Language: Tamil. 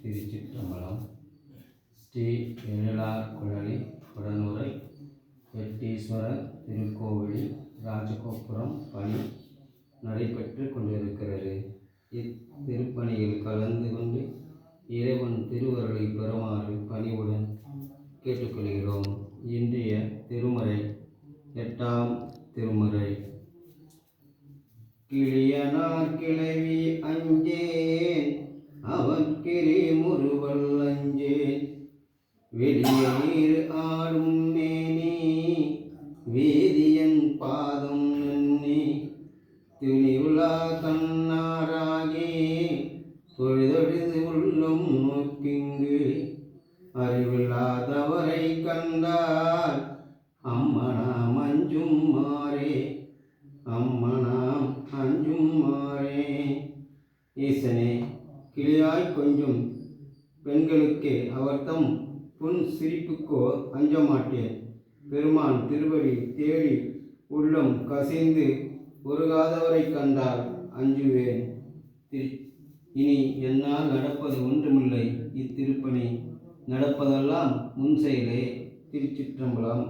திருச்சிற்றம்பலம். ஸ்ரீ எழிலார்குழலி உடனுரை வெட்டீஸ்வரர் திருக்கோவிலில் ராஜகோபுரம் பணி நடைபெற்று கொண்டிருக்கிறது. இத்திருப்பணியில் கலந்து கொண்டு இறைவன் திருவருளை பெறுமாறு பணிவுடன் கேட்டுக்கொள்கிறோம். இன்றைய திருமுறை 8ஆம் திருமுறை. கிளியனார் கிளவி அஞ்சேன் அவற்கிரி முறுவல் அஞ்சேன் வெளியீர் ஆடும் மேனி வேதியன் பாதம் நன்னி துணிவுலா கண்ணாராகி தொழுதொழுது உள்ளம் நோக்கிங்கு அறிவில்லாதவரை கண்டார் அம்மனாம் அஞ்சும் மாறே அம்மனாம் அஞ்சும் மாறே. ஈசனே, கிளியாய் கொஞ்சம் பெண்களுக்கே அவர்தம் புன் சிரிப்புக்கோ அஞ்ச மாட்டேன். பெருமான் திருவடி தேடி உள்ளம் கசிந்து உருகாதவரை கண்டால் அஞ்சுவேன். இனி என்னால் நடப்பது ஒன்றுமில்லை. இத்திருப்பணி நடப்பதெல்லாம் முன் செயலே. திருச்சிற்றம்பலம்.